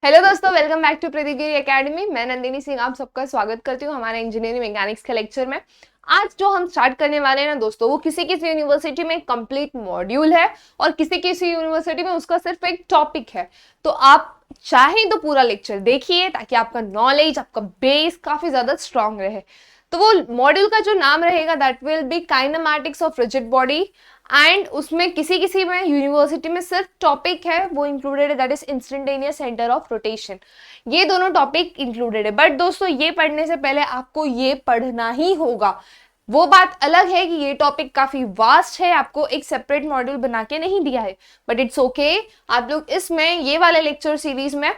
Hello दोस्तों, welcome back to Pradeep Giri academy. मैं नंदिनी सिंह आप सबका स्वागत करती हूँ हमारे इंजीनियरिंग मैकेनिक्स के लेक्चर में। आज जो हम स्टार्ट करने वाले हैं ना दोस्तों, वो किसी किसी यूनिवर्सिटी में कंप्लीट मॉड्यूल है और किसी किसी यूनिवर्सिटी में उसका सिर्फ एक टॉपिक है। तो आप चाहें तो पूरा लेक्चर देखिए ताकि आपका नॉलेज, आपका बेस काफी ज्यादा स्ट्रांग रहे। तो वो मॉड्यूल का जो नाम रहेगा that will be kinematics of rigid body, and उसमें किसी किसी में यूनिवर्सिटी में सिर्फ टॉपिक है वो इंक्लूडेड है, that is instantaneous centre of rotation. ये दोनों टॉपिक इंक्लूडेड है। बट दोस्तों, ये पढ़ने से पहले आपको ये पढ़ना ही होगा। वो बात अलग है कि ये टॉपिक काफी वास्ट है, आपको एक सेपरेट मॉड्यूल बना के नहीं दिया है, बट इट्स ओके। आप लोग इसमें ये वाले लेक्चर सीरीज में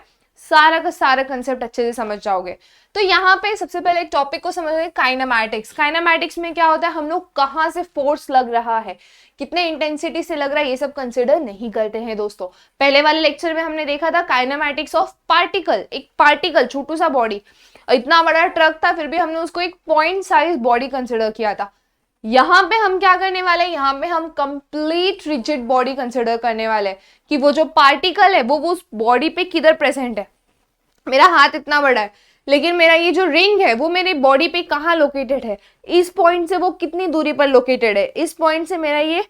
सारा का सारा कंसेप्ट अच्छे से समझ जाओगे। तो यहाँ पे सबसे पहले एक टॉपिक को समझेंगे, काइनेमैटिक्स। काइनेमैटिक्स में क्या होता है, हम लोग कहाँ से फोर्स लग रहा है, कितने इंटेंसिटी से लग रहा है, ये सब कंसिडर नहीं करते हैं दोस्तों। पहले वाले लेक्चर में हमने देखा था काइनेमैटिक्स ऑफ पार्टिकल। एक पार्टिकल, छोटू सा बॉडी, इतना बड़ा ट्रक था, फिर भी हमने उसको एक पॉइंट साइज बॉडी कंसिडर किया था। यहाँ पे हम क्या करने वाले हैं, यहाँ पे हम कंप्लीट रिजिड बॉडी कंसिडर करने वाले हैं कि वो जो पार्टिकल है वो उस बॉडी पे किधर प्रेजेंट है। मेरा हाथ इतना बड़ा है, लेकिन मेरा ये जो रिंग है वो मेरी बॉडी पे कहाँ लोकेटेड है, इस पॉइंट से वो कितनी दूरी पर लोकेटेड है, इस पॉइंट से मेरा ये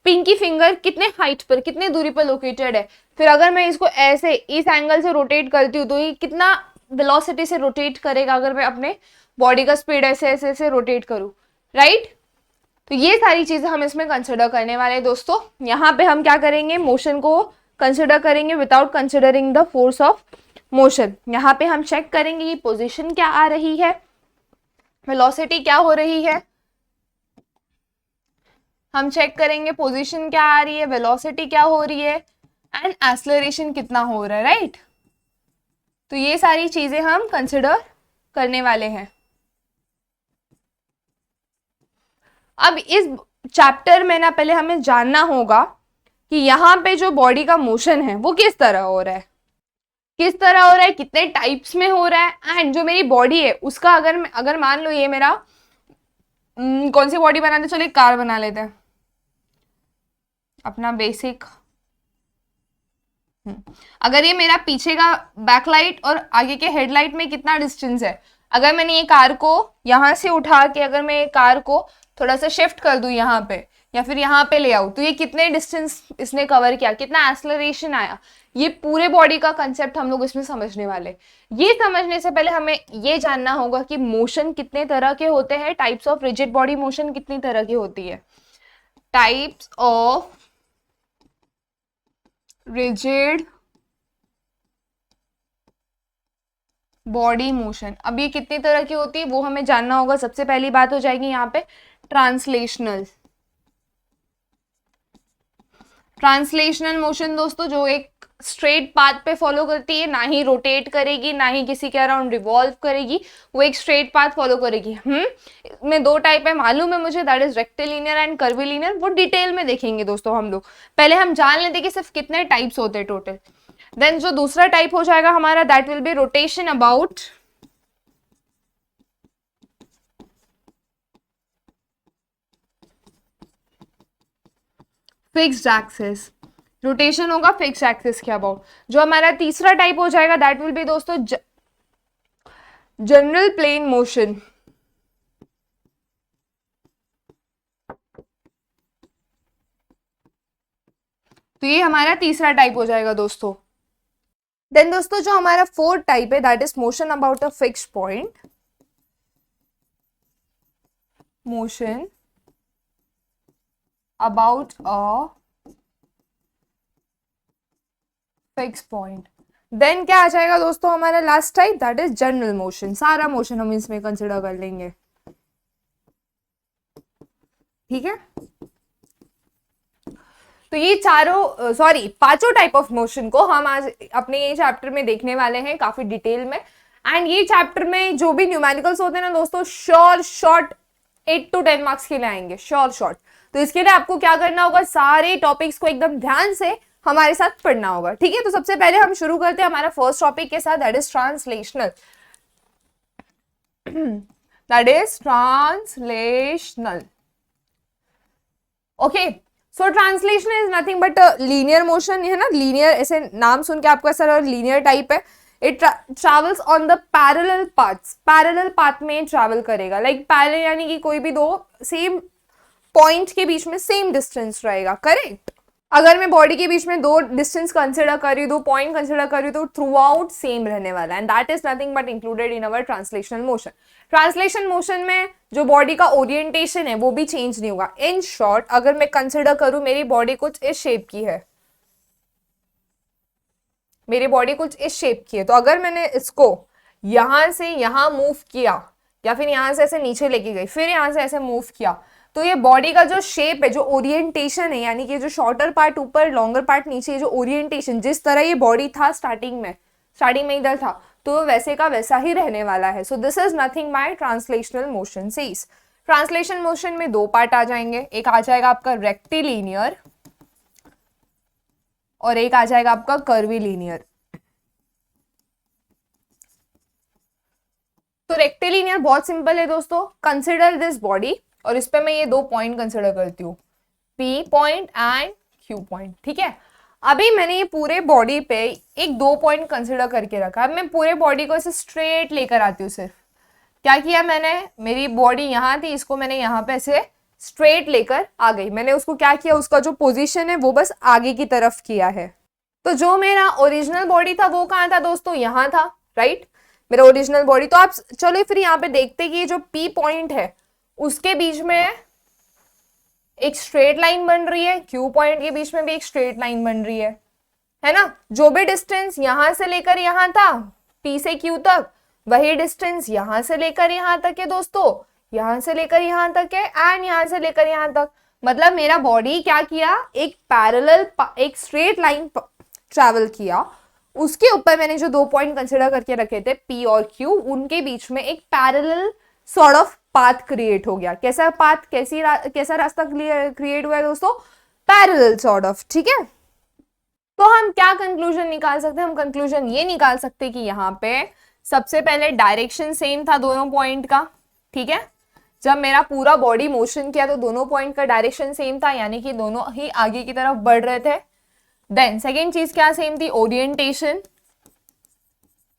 पिंकी फिंगर कितने हाइट पर, कितने दूरी पर लोकेटेड है। फिर अगर मैं इसको ऐसे इस एंगल से रोटेट करती हूँ तो ये कितना वेलोसिटी से रोटेट करेगा अगर मैं अपने बॉडी का स्पीड ऐसे ऐसे ऐसे रोटेट करूँ, राइट। तो ये सारी चीजें हम इसमें कंसिडर करने वाले हैं दोस्तों। यहाँ पे हम क्या करेंगे, मोशन को कंसिडर करेंगे without considering the force of motion. यहाँ पे हम चेक करेंगे कि पोजीशन क्या आ रही है, वेलोसिटी क्या हो रही है। हम चेक करेंगे पोजीशन क्या आ रही है, वेलोसिटी क्या हो रही है, एंड एक्सेलरेशन कितना हो रहा है, राइट। तो ये सारी चीजें हम कंसिडर करने वाले हैं। अब इस चैप्टर में ना पहले हमें जानना होगा कि यहाँ पे जो बॉडी का मोशन है वो किस तरह हो रहा है, किस तरह हो रहा है, कितने टाइप्स में हो रहा है। एंड जो मेरी बॉडी है उसका अगर मान लो ये मेरा कौन सी बॉडी बनाते, चलो एक कार बना लेते हैं अपना बेसिक। अगर ये मेरा पीछे का बैकलाइट और आगे के हेडलाइट में कितना डिस्टेंस है, अगर मैंने ये कार को यहां से उठा के अगर मैं ये कार को थोड़ा सा शिफ्ट कर दूं यहाँ पे या फिर यहाँ पे ले आऊं, तो ये कितने डिस्टेंस इसने कवर किया, कितना एक्सेलरेशन आया, ये पूरे बॉडी का कंसेप्ट हम लोग इसमें समझने वाले। ये समझने से पहले हमें ये जानना होगा कि मोशन कितने तरह के होते हैं, types of rigid body motion कितनी तरह की होती है, types of rigid body motion. अब ये कितनी तरह की होती है वो हमें जानना होगा। सबसे पहली बात हो जाएगी यहाँ पे ट्रांसलेशनल। ट्रांसलेशनल मोशन दोस्तों जो एक स्ट्रेट पाथ पे फॉलो करती है, ना ही रोटेट करेगी ना ही किसी के अराउंड रिवॉल्व करेगी, वो एक स्ट्रेट पाथ फॉलो करेगी। में दो टाइप है मालूम है मुझे, that is rectilinear and curvilinear. वो डिटेल में देखेंगे दोस्तों हम लोग। पहले हम जान लेते कि सिर्फ कितने टाइप्स होते हैं टोटल। देन जो दूसरा टाइप हो जाएगा हमारा, that will be rotation about fixed axis. Rotation होगा फिक्स्ड एक्सिस के अबाउट। जो हमारा तीसरा टाइप हो जाएगा दैट विल बी दोस्तों जनरल प्लेन मोशन। तो ये हमारा तीसरा टाइप हो जाएगा दोस्तों। देन दोस्तों जो हमारा फोर्थ टाइप है that is motion about a fixed point. Motion about a fix point. Then क्या आ जाएगा दोस्तों हमारा last type, that is general motion. सारा मोशन हम इसमें कंसिडर कर लेंगे, ठीक है। तो ये पांचों टाइप ऑफ मोशन को हम आज अपने ये चैप्टर में देखने वाले हैं काफी डिटेल में। एंड ये चैप्टर में जो भी न्यूमेरिकल्स होते हैं ना दोस्तों, श्योर शॉर्ट 8 to 10 मार्क्स के लिए आएंगे, श्योर शॉर्ट। तो इसके लिए आपको क्या करना होगा, सारे टॉपिक्स को एकदम ध्यान से हमारे साथ पढ़ना होगा, ठीक है। तो सबसे पहले हम शुरू करते हैं हमारा फर्स्ट टॉपिक के साथ, that is translational. That is translational, okay. So translation is nothing but linear motion है ना, लीनियर, ऐसे नाम सुन के आपको ऐसा लीनियर टाइप है it travels on the parallel paths, parallel path में ट्रैवल करेगा। लाइक पैरेलल यानी कि कोई भी दो सेम पॉइंट के बीच में सेम डिस्टेंस रहेगा, करेक्ट। अगर मैं बॉडी के बीच में दो डिस्टेंस कंसिडर कर रही हूँ, दो पॉइंट कंसिडर कर रही हूँ, तो थ्रू आउट सेम रहने वाला है, and that is nothing but included in our translational motion. Translation motion में जो बॉडी का ओरिएंटेशन है वो भी चेंज नहीं होगा। इन शॉर्ट, अगर मैं कंसिडर करूँ मेरी बॉडी कुछ इस शेप की है, मेरी बॉडी कुछ इस शेप की है, तो अगर मैंने इसको यहां से यहां मूव किया, या फिर यहां से ऐसे नीचे लेके गई, फिर यहां से ऐसे मूव किया, तो ये बॉडी का जो शेप है, जो ओरिएंटेशन है, यानी कि जो शॉर्टर पार्ट ऊपर, लॉन्गर पार्ट नीचे, जो ओरिएंटेशन जिस तरह ये बॉडी था स्टार्टिंग में इधर था, तो वैसे का वैसा ही रहने वाला है। So this is nothing by translational motion says. Translation motion में दो पार्ट आ जाएंगे, एक आ जाएगा आपका रेक्टिलिनियर और एक आ जाएगा आपका कर्वीलिनियर। तो रेक्टिलिनियर बहुत सिंपल है दोस्तों, कंसिडर दिस बॉडी, और इस पे मैं ये दो पॉइंट कंसिडर करती हूँ, P point and Q point, ठीक है। अभी मैंने ये पूरे बॉडी पे एक दो पॉइंट कंसिडर करके रखा है। मैं पूरे बॉडी को ऐसे स्ट्रेट लेकर आती हूँ। सिर्फ क्या किया मैंने, मेरी बॉडी यहाँ थी, इसको मैंने यहाँ पे ऐसे स्ट्रेट लेकर आ गई। मैंने उसको क्या किया, उसका जो पोजीशन है वो बस आगे की तरफ किया है। तो जो मेरा ओरिजिनल बॉडी था वो कहाँ था दोस्तों, यहाँ था, राइट, मेरा ओरिजिनल बॉडी। तो आप चलो फिर यहाँ पे देखते कि ये जो पी पॉइंट है उसके बीच में एक स्ट्रेट लाइन बन रही है, क्यू पॉइंट के बीच में भी एक स्ट्रेट लाइन बन रही है ना। जो भी डिस्टेंस यहां से लेकर यहां था पी से क्यू तक, वही डिस्टेंस यहां से लेकर यहां तक है दोस्तों, यहां से लेकर यहां तक है, एंड यहां से लेकर यहां तक। मतलब मेरा बॉडी क्या किया, एक पैरेलल, एक स्ट्रेट लाइन ट्रैवल किया, उसके ऊपर मैंने जो दो पॉइंट कंसिडर करके रखे थे पी और क्यू, उनके बीच में एक parallel sort of path create हो गया। कैसा पाथ, कैसा रास्ता क्रिएट हुआ है दोस्तों, पैरेलल सॉर्ट ऑफ, ठीक है। तो हम क्या कंक्लूजन निकाल सकते हैं, हम कंक्लूजन ये निकाल सकते हैं कि यहाँ पे सबसे पहले डायरेक्शन सेम था दोनों पॉइंट का, ठीक है। जब मेरा पूरा बॉडी मोशन किया तो दोनों पॉइंट का डायरेक्शन सेम था, यानी कि दोनों ही आगे की तरफ बढ़ रहे थे। देन सेकेंड चीज क्या सेम थी, ओरिएंटेशन।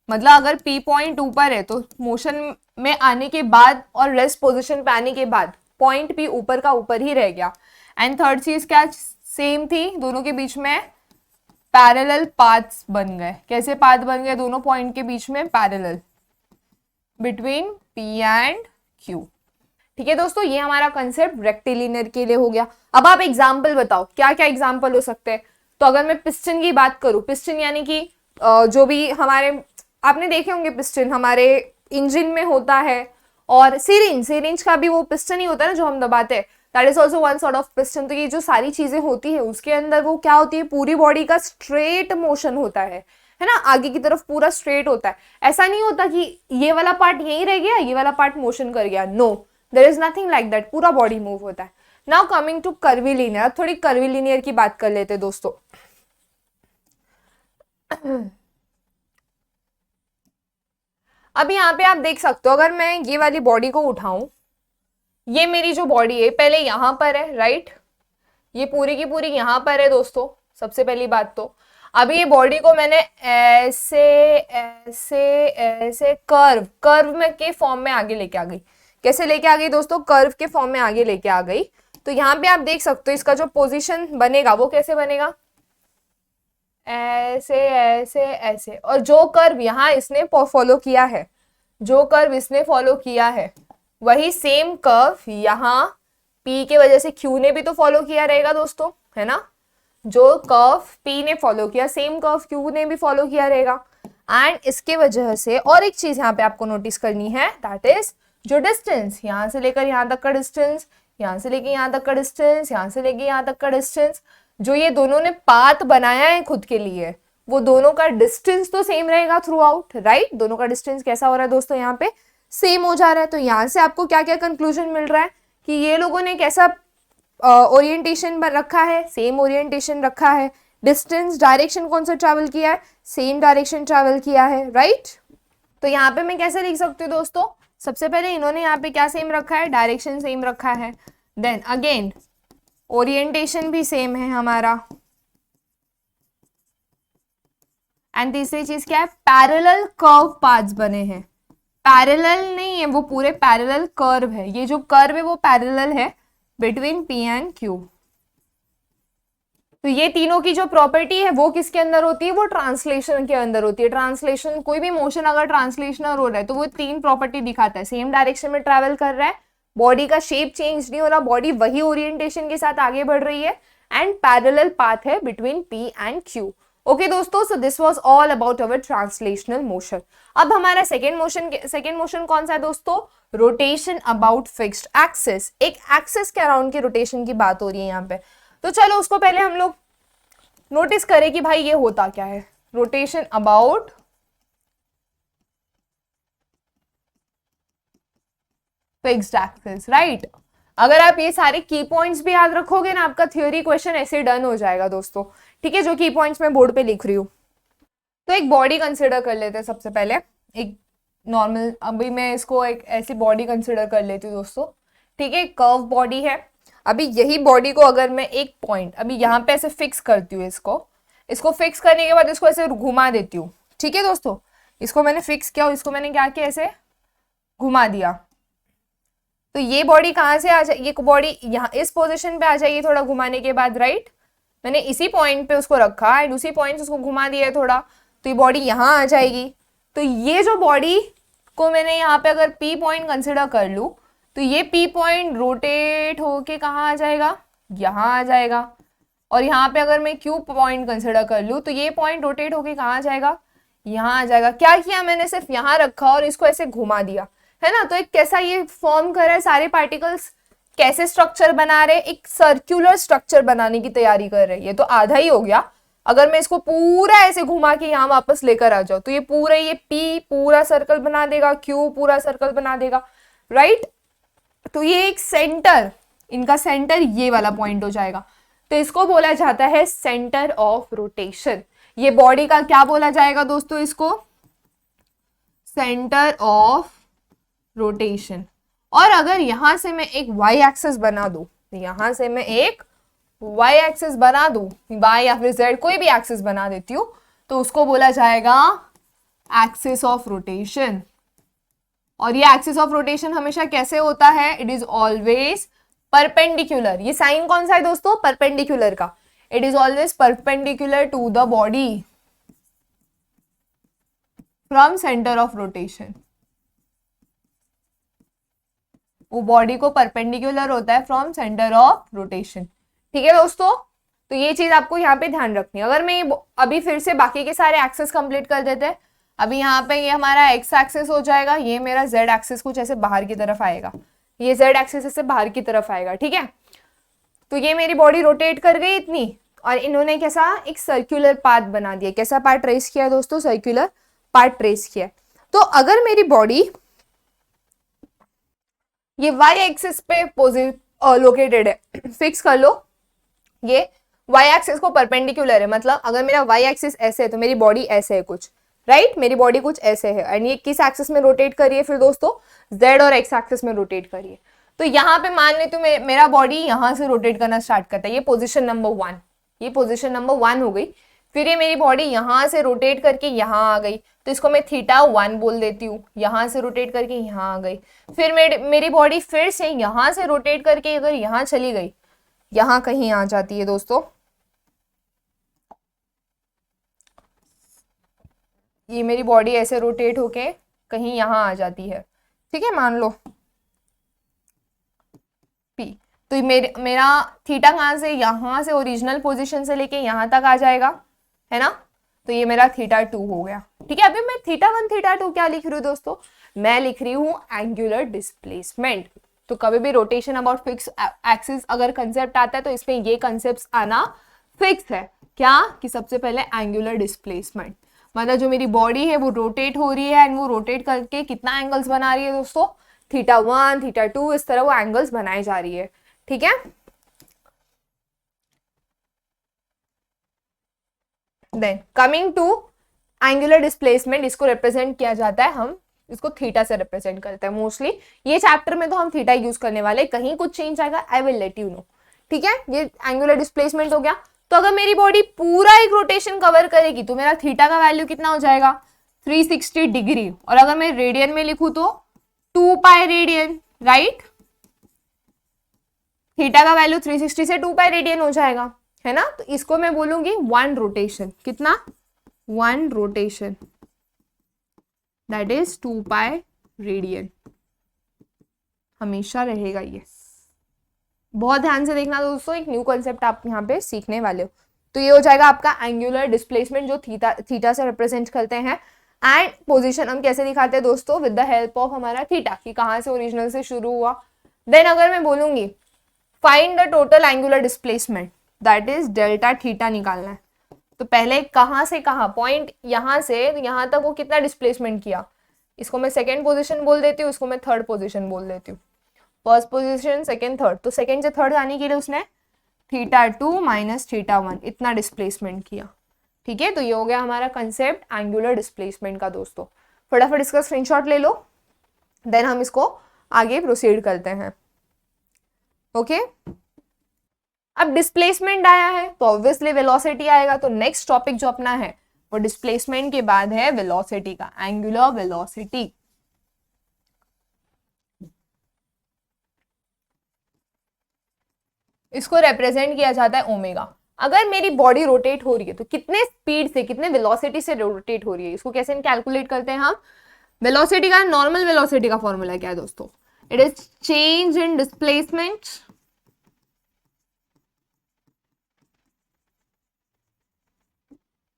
मतलब अगर पी पॉइंट ऊपर है तो मोशन में आने के बाद और रेस्ट पोजीशन पे आने के बाद पॉइंट पी ऊपर का ऊपर ही रह गया। एंड थर्ड चीज क्या सेम थी, दोनों के बीच में पैरेलल पाथ्स बन गए। कैसे पाथ बन गए, दोनों पॉइंट के बीच में parallel between P and Q, ठीक है दोस्तों। ये हमारा कंसेप्ट रेक्टिलिनियर के लिए हो गया। अब आप एग्जाम्पल बताओ, क्या क्या एग्जाम्पल हो सकते हैं। तो अगर मैं पिस्टन की बात करूं, पिस्टन यानी कि जो भी हमारे, आपने देखे होंगे पिस्टन हमारे इंजन में होता है, और सिरिंज का भी वो पिस्टन ही होता है ना जो हम दबाते हैं, that is also one sort of piston. तो ये जो सारी चीजें होती है उसके अंदर वो क्या होती है, पूरी बॉडी का स्ट्रेट मोशन होता है ना, आगे की तरफ पूरा स्ट्रेट होता है। ऐसा नहीं होता कि ये वाला पार्ट यहीं रह गया, ये वाला पार्ट मोशन कर गया, no, there is nothing like that, पूरा बॉडी मूव होता है। नाउ कमिंग टू कर्वीलिनियर, अब थोड़ी कर्वीलिनियर की बात कर लेते दोस्तों। अब यहाँ पे आप देख सकते हो, अगर मैं ये वाली बॉडी को उठाऊं, ये मेरी जो बॉडी है पहले यहां पर है, राइट, ये पूरी की पूरी यहां पर है दोस्तों, सबसे पहली बात तो। अभी ये बॉडी को मैंने ऐसे ऐसे ऐसे कर्व में के फॉर्म में आगे लेके आ गई। कैसे लेके आ गई दोस्तों, कर्व के फॉर्म में आगे लेके आ गई। तो यहाँ पे आप देख सकते हो इसका जो पोजीशन बनेगा वो कैसे बनेगा, ऐसे ऐसे ऐसे। और जो कर्व यहाँ इसने फॉलो किया है, जो कर्व इसने फॉलो किया है, वही सेम कर्व यहाँ P के वजह से Q ने भी तो फॉलो किया रहेगा दोस्तों, है ना। जो कर्व P ने फॉलो किया, सेम कर्व Q ने भी फॉलो किया रहेगा। एंड इसके वजह से और एक चीज यहाँ पे आपको नोटिस करनी है, दैट इज जो डिस्टेंस यहाँ से लेकर यहाँ तक का डिस्टेंस, यहाँ से लेकर यहाँ तक का डिस्टेंस, यहाँ से लेकर यहाँ तक का डिस्टेंस, जो ये दोनों ने पाथ बनाया है खुद के लिए, वो दोनों का डिस्टेंस तो सेम रहेगा थ्रू आउट, राइट। दोनों का डिस्टेंस कैसा हो रहा है दोस्तों, यहाँ पे सेम हो जा रहा है। तो यहाँ से आपको क्या क्या कंक्लूजन मिल रहा है कि ये लोगों ने कैसा ओरिएंटेशन रखा है, सेम ओरिएंटेशन रखा है। डिस्टेंस, डायरेक्शन कौन सा ट्रैवल किया है, सेम डायरेक्शन ट्रैवल किया है, राइट। तो यहाँ पे मैं कैसे लिख सकती हूँ दोस्तों, सबसे पहले इन्होंने यहाँ पे क्या सेम रखा है, डायरेक्शन सेम रखा है। देन अगेन ओरिएंटेशन भी सेम है हमारा, एंड तीसरी चीज क्या है, पैरेलल कर्व पाथ्स बने हैं। पैरेलल नहीं है, वो पूरे पैरेलल कर्व है, ये जो कर्व है वो पैरेलल है बिटवीन पी एंड क्यू। तो ये तीनों की जो प्रॉपर्टी है वो किसके अंदर होती है, वो ट्रांसलेशन के अंदर होती है। ट्रांसलेशन, कोई भी मोशन अगर ट्रांसलेशनल हो रहा है तो वो तीन प्रॉपर्टी दिखाता है, सेम डायरेक्शन में ट्रैवल कर रहा है, बॉडी का शेप चेंज नहीं हो रहा, बॉडी वही ओरिएंटेशन के साथ आगे बढ़ रही है, एंड पैरेलल पाथ है between P and Q. Okay दोस्तों, so this was all about our translational motion. अब हमारा सेकेंड मोशन कौन सा है दोस्तों, रोटेशन अबाउट फिक्स्ड एक्सिस। एक एक्सिस के अराउंड की रोटेशन की बात हो रही है यहाँ पे। तो चलो उसको पहले हम लोग नोटिस करें कि भाई ये होता क्या है, rotation about fixed axis, right. अगर आप ये सारे की पॉइंट्स भी याद रखोगे ना, आपका थ्योरी क्वेश्चन ऐसे डन हो जाएगा दोस्तों, ठीक है, जो की पॉइंट्स मैं बोर्ड पे लिख रही हूँ। तो एक बॉडी कंसिडर कर लेते हैं सबसे पहले, एक नॉर्मल, अभी मैं इसको एक ऐसी बॉडी कंसिडर कर लेती हूँ दोस्तों, ठीक है, कर्व बॉडी है। अभी यही बॉडी को अगर मैं एक पॉइंट अभी यहाँ पे ऐसे फिक्स करती हूँ, इसको फिक्स करने के बाद इसको ऐसे घुमा देती हूँ, ठीक है दोस्तों, इसको मैंने फिक्स किया और इसको मैंने क्या किया, ऐसे घुमा दिया। तो ये बॉडी कहाँ से आ जाए, ये बॉडी यहाँ इस पोजीशन पे आ जाएगी थोड़ा घुमाने के बाद, राइट। मैंने इसी पॉइंट पे उसको रखा एंड उसी पॉइंट से उसको घुमा दिया है थोड़ा, तो ये बॉडी यहाँ आ जाएगी। तो ये जो बॉडी को मैंने यहाँ पे अगर पी पॉइंट कंसिडर कर लूँ, तो ये पी पॉइंट रोटेट होके कहाँ आ जाएगा, यहाँ आ जाएगा। और यहाँ पे अगर मैं क्यू पॉइंट कंसिडर कर लूँ, तो ये पॉइंट रोटेट होके कहाँ आ जाएगा, यहाँ आ जाएगा। क्या किया मैंने, सिर्फ यहाँ रखा और इसको ऐसे घुमा दिया, है ना। तो एक कैसा ये फॉर्म कर रहा है, सारे पार्टिकल्स कैसे स्ट्रक्चर बना रहे, एक सर्कुलर स्ट्रक्चर बनाने की तैयारी कर रहे हैं। ये तो आधा ही हो गया। अगर मैं इसको पूरा ऐसे घुमा के यहाँ वापस लेकर आ जाऊँ, तो ये पूरा, ये पी पूरा सर्कल बना देगा, क्यू पूरा सर्कल बना देगा, राइट। तो ये एक सेंटर, इनका सेंटर ये वाला पॉइंट हो जाएगा। तो इसको बोला जाता है सेंटर ऑफ रोटेशन। ये बॉडी का क्या बोला जाएगा दोस्तों, इसको सेंटर ऑफ रोटेशन। और अगर यहां से मैं एक वाई एक्सिस बना दूं, यहां से मैं एक वाई एक्सिस बना दूं, वाई या फिर जेड कोई भी एक्सिस बना देती हूं, तो उसको बोला जाएगा एक्सिस ऑफ रोटेशन। और ये एक्सिस ऑफ रोटेशन हमेशा कैसे होता है, इट इज ऑलवेज परपेंडिकुलर। ये साइन कौन सा है दोस्तों, परपेंडिकुलर का। It is always perpendicular to the body from centre of rotation. वो बॉडी को परपेंडिकुलर होता है फ्रॉम सेंटर ऑफ रोटेशन, ठीक है दोस्तों। तो ये चीज आपको यहाँ पे ध्यान रखनी है। अगर मैं अभी फिर से बाकी के सारे एक्सेस कंप्लीट कर देते हैं, अभी यहाँ पे ये हमारा एक्स एक्सिस हो जाएगा, ये मेरा जेड एक्सिस कुछ ऐसे बाहर की तरफ आएगा, ये जेड एक्सिस ऐसे बाहर की तरफ आएगा, ठीक है। तो ये मेरी बॉडी रोटेट कर गई इतनी, और इन्होंने कैसा एक सर्कुलर पाथ बना दिया। कैसा पाथ ट्रेस किया दोस्तों, सर्कुलर पाथ ट्रेस किया। तो अगर मेरी बॉडी ये वाई एक्सिस पे लोकेटेड है, फिक्स कर लो, ये वाई एक्सिस को परपेंडिकुलर है, मतलब अगर मेरा वाई एक्सिस ऐसे है तो मेरी बॉडी ऐसे है कुछ, राइट। मेरी बॉडी कुछ ऐसे है, एंड ये किस एक्सिस में रोटेट करिए फिर दोस्तों, जेड और एक्स एक्सिस में रोटेट करिए। तो यहाँ पे मान लेते हो मेरा बॉडी यहाँ से रोटेट करना स्टार्ट करता है, ये पोजीशन नंबर 1, ये पोजीशन नंबर 1 हो गई। फिर ये मेरी बॉडी यहाँ से रोटेट करके यहाँ आ गई, तो इसको मैं θ1 बोल देती हूँ। यहाँ से रोटेट करके यहाँ आ गई, फिर मेरी बॉडी फिर से यहाँ से रोटेट करके अगर यहाँ चली गई, यहाँ कहीं आ जाती है दोस्तों। ये मेरी बॉडी ऐसे रोटेट होके कहीं यहाँ आ जाती है, ठीक है, मान लो P। तो मेरा थीटा कहाँ से, यहाँ से ओरिजिनल पोजीशन से लेके यहाँ तक आ जाएगा, है ना। तो ये मेरा θ2 हो गया, ठीक है। अभी मैं θ1 θ2 क्या लिख रही हूँ दोस्तों, मैं लिख रही हूँ एंगुलर डिस्प्लेसमेंट। तो कभी भी रोटेशन अबाउट फिक्स एक्सिस अगर कंसेप्ट आता है तो इसमें ये कंसेप्ट आना फिक्स है, क्या कि सबसे पहले एंगुलर डिस्प्लेसमेंट, मतलब जो मेरी बॉडी है वो रोटेट हो रही है, एंड वो रोटेट करके कितना एंगल्स बना रही है दोस्तों, θ1 θ2, इस तरह वो एंगल्स बनाई जा रही है, ठीक है। Then coming to angular displacement, इसको रिप्रेजेंट किया जाता है, हम इसको थीटा से रिप्रेजेंट करते हैं मोस्टली। ये चैप्टर में तो हम थीटा यूज करने वाले, कहीं कुछ चेंज आएगा I will let you know, ठीक है। ये एंगुलर डिस्प्लेसमेंट हो गया। तो अगर मेरी बॉडी पूरा एक रोटेशन कवर करेगी तो मेरा थीटा का वैल्यू कितना हो जाएगा 360 डिग्री, और अगर मैं रेडियन में लिखूं तो 2 पाई रेडियन, राइट। थीटा का वैल्यू 360 से 2 पाई रेडियन हो जाएगा, है ना। तो इसको मैं बोलूंगी 1 रोटेशन, कितना 1 rotation, that is 2 pi radian, हमेशा रहेगा ये। बहुत ध्यान से देखना दोस्तों, एक न्यू कॉन्सेप्ट आप यहाँ पे सीखने वाले हो। तो ये हो जाएगा आपका एंगुलर डिस्प्लेसमेंट जो थीटा से रिप्रेजेंट करते हैं। एंड पोजीशन हम कैसे दिखाते हैं दोस्तों, विद द हेल्प ऑफ हमारा थीटा, कि कहाँ से ओरिजिनल से शुरू हुआ। देन अगर मैं बोलूंगी find the total angular displacement, that is delta theta निकालना है। तो पहले कहाँ से कहाँ, पॉइंट यहाँ से यहाँ तक वो कितना डिस्प्लेसमेंट किया, इसको मैं सेकेंड पोजिशन बोल देती हूँ, इसको मैं थर्ड पोजिशन बोल देती हूँ। फर्स्ट पोजीशन, सेकेंड, थर्ड, तो सेकेंड से थर्ड आने के लिए उसने θ2 माइनस θ1 इतना डिस्प्लेसमेंट किया। ठीक है, तो ये हो गया हमारा कंसेप्ट एंगुलर डिस्प्लेसमेंट का दोस्तों। फटाफट इसका स्क्रीनशॉट ले लो, देन हम इसको आगे प्रोसीड करते हैं। ओके, अब डिस्प्लेसमेंट आया है तो ऑब्वियसली वेलोसिटी आएगा। तो नेक्स्ट टॉपिक जो अपना है वो डिस्प्लेसमेंट के बाद है वेलोसिटी का, एंगुलर वेलोसिटी। इसको रिप्रेजेंट किया जाता है ओमेगा। अगर मेरी बॉडी रोटेट हो रही है तो कितने स्पीड से, कितने वेलोसिटी से रोटेट हो रही है, इसको कैसे कैलकुलेट करते हैं हम। वेलोसिटी का, नॉर्मल वेलोसिटी का फॉर्मूला क्या है दोस्तों, it is change in displacement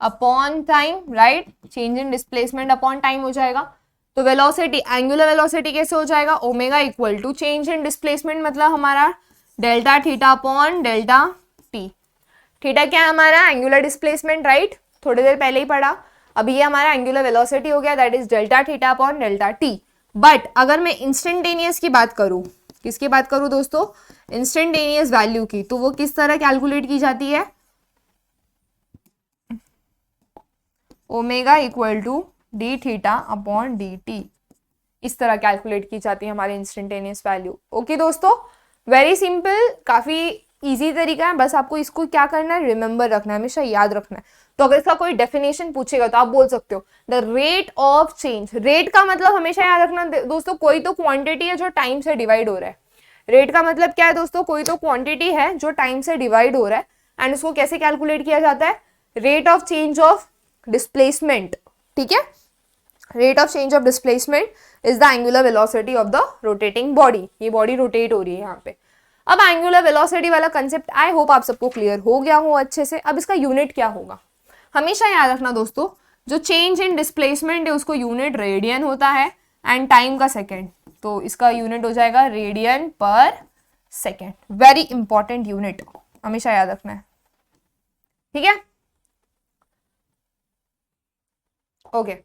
upon time, right. Change in displacement upon time हो जाएगा। तो वेलोसिटी, एंगुलर वेलोसिटी कैसे हो जाएगा, omega equal to change in displacement, मतलब हमारा delta theta upon delta T. Theta क्या है हमारा, एंगुलर डिस्प्लेसमेंट, राइट, थोड़ी देर पहले ही पढ़ा। अभी ये हमारा एंगुलर वेलोसिटी हो गया, that is delta theta upon delta T. But अगर मैं इंस्टेंटेनियस की बात करूं, किसकी बात करूं दोस्तों, इंस्टेंटेनियस वैल्यू की, तो वो किस तरह कैलकुलेट की जाती है, omega equal to D theta upon D T, इस तरह कैलकुलेट की जाती है हमारी इंस्टेंटेनियस वैल्यू। ओके दोस्तों, वेरी सिंपल, काफी इजी तरीका है, बस आपको इसको क्या करना है, रिमेंबर रखना है, हमेशा याद रखना है। तो अगर इसका कोई डेफिनेशन पूछेगा तो आप बोल सकते हो the rate of change. Rate का मतलब हमेशा याद रखना दोस्तों, कोई तो क्वांटिटी है जो टाइम से डिवाइड हो रहा है। रेट का मतलब क्या है दोस्तों, कोई तो क्वांटिटी है जो टाइम से डिवाइड हो रहा है। एंड उसको कैसे कैलकुलेट किया जाता है, rate of change of displacement. ठीक है, rate of change of displacement is the angular velocity of the rotating body. ये बॉडी रोटेट हो रही है यहाँ पे। अब एंगुलर वेलोसिटी वाला कंसेप्ट आई होप आप सबको क्लियर हो गया हो अच्छे से। अब इसका यूनिट क्या होगा, हमेशा याद रखना दोस्तों, जो चेंज इन डिस्प्लेसमेंट है उसको यूनिट रेडियन होता है एंड टाइम का सेकेंड, तो इसका यूनिट हो जाएगा radian per second. Very important unit, हमेशा याद रखना है। ठीक है, ओके।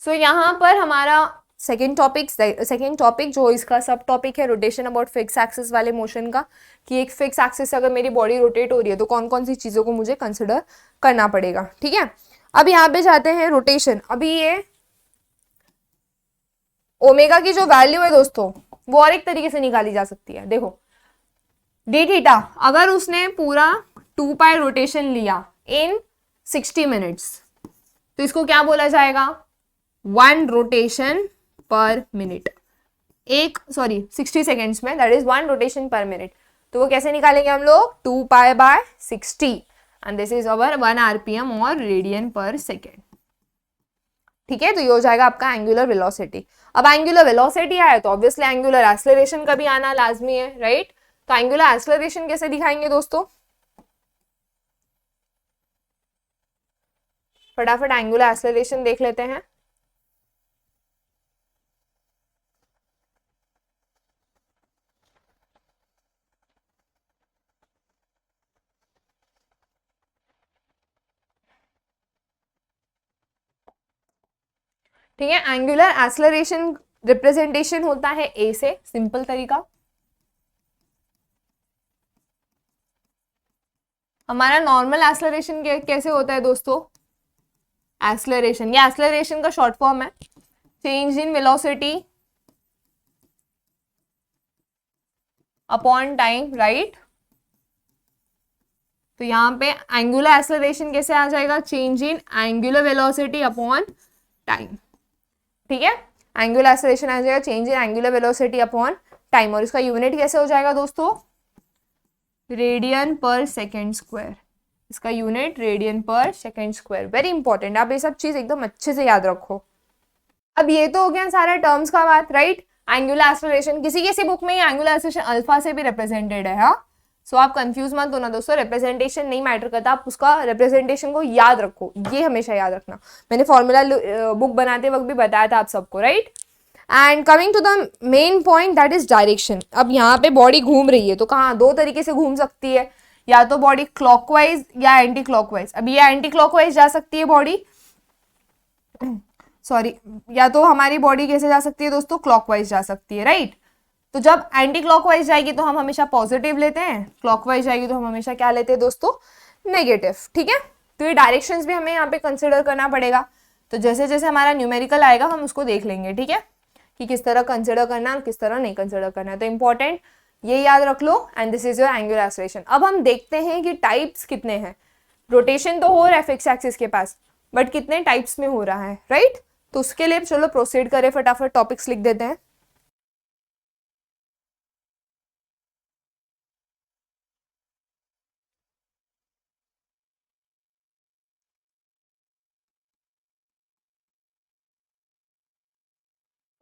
सो यहाँ पर हमारा सेकेंड टॉपिक जो इसका सब टॉपिक है, रोटेशन अबाउट फिक्स एक्सिस वाले मोशन का, कि एक फिक्स एक्सिस से अगर मेरी बॉडी रोटेट हो रही है तो कौन कौन सी चीज़ों को मुझे कंसिडर करना पड़ेगा। ठीक है, अब यहाँ पे जाते हैं रोटेशन। अभी ये ओमेगा की जो वैल्यू है दोस्तों वो और एक तरीके से निकाली जा सकती है। देखो डी थीटा, अगर उसने पूरा 2 पाई रोटेशन लिया इन 60 मिनट्स तो इसको क्या बोला जाएगा, 1 रोटेशन पर मिनट, 60 सेकेंड्स में, दैट इज 1 रोटेशन पर मिनट। तो वो कैसे निकालेंगे हम लोग, 2 pi by 60 and this is our 1 RPM और रेडियन पर सेकेंड। ठीक है, तो ये हो जाएगा आपका एंगुलर वेलोसिटी। अब एंगुलर वेलोसिटी आया तो ऑब्वियसली एंगुलर एक्सेलरेशन का भी आना लाजमी है, राइट। तो एंगुलर एक्सेलरेशन कैसे दिखाएंगे दोस्तों, फटाफट एंगुलर एक्सेलरेशन देख लेते हैं। ठीक है, एंगुलर एक्सेलरेशन रिप्रेजेंटेशन होता है ए से, सिंपल तरीका। हमारा नॉर्मल एक्सेलरेशन कैसे होता है दोस्तों, एक्सेलरेशन, ये एक्सेलरेशन का शॉर्ट फॉर्म है, change in velocity upon time, right. तो यहाँ पे एंगुलर एक्सेलरेशन कैसे आ जाएगा, change in angular velocity upon time, ठीक है, एंगुलर एक्सेलरेशन आ जाएगा change in angular velocity upon time, और इसका यूनिट कैसे हो जाएगा दोस्तों, रेडियन पर सेकेंड स्क्वायर, इसका unit radian per second square, very important, आप ये सब चीज एकदम अच्छे से याद रखो। अब ये तो हो गया सारा टर्म्स का बात, राइट। एंगुलर एक्सेलरेशन किसी किसी बुक में एंगुलर एक्सेलरेशन अल्फा से भी रिप्रेजेंटेड है, हाँ, सो आप कंफ्यूज मत होना दोस्तों, रिप्रेजेंटेशन नहीं मैटर करता, आप उसका रिप्रेजेंटेशन को याद रखो, ये हमेशा याद रखना, मैंने फॉर्मूला बुक बनाते वक्त भी बताया था आप सबको, right. And coming to the main point that is direction. अब यहाँ पे बॉडी घूम रही है तो कहाँ, दो तरीके से घूम सकती है, या तो बॉडी क्लॉकवाइज या एंटी क्लॉकवाइज। अब ये एंटी क्लॉकवाइज जा सकती है बॉडी, सॉरी, या तो हमारी बॉडी कैसे जा सकती है दोस्तों, क्लॉकवाइज जा सकती है, राइट। तो जब एंटी क्लॉकवाइज जाएगी तो हम हमेशा पॉजिटिव लेते हैं, क्लॉकवाइज जाएगी तो हम हमेशा क्या लेते हैं दोस्तों, नेगेटिव, ठीक है। तो ये डायरेक्शंस भी हमें यहाँ पे कंसिडर करना पड़ेगा, तो जैसे जैसे हमारा न्यूमेरिकल आएगा हम उसको देख लेंगे, ठीक है, कि किस तरह कंसिडर करना है और किस तरह नहीं कंसिडर करना है। तो इंपॉर्टेंट ये याद रख लो, and this is your angular acceleration. अब हम देखते हैं कि टाइप्स कितने हैं, रोटेशन तो हो रहा है फिक्स एक्सिस के पास, बट कितने टाइप्स में हो रहा है, राइट। तो उसके लिए चलो प्रोसीड करें, फटाफट टॉपिक्स लिख देते हैं।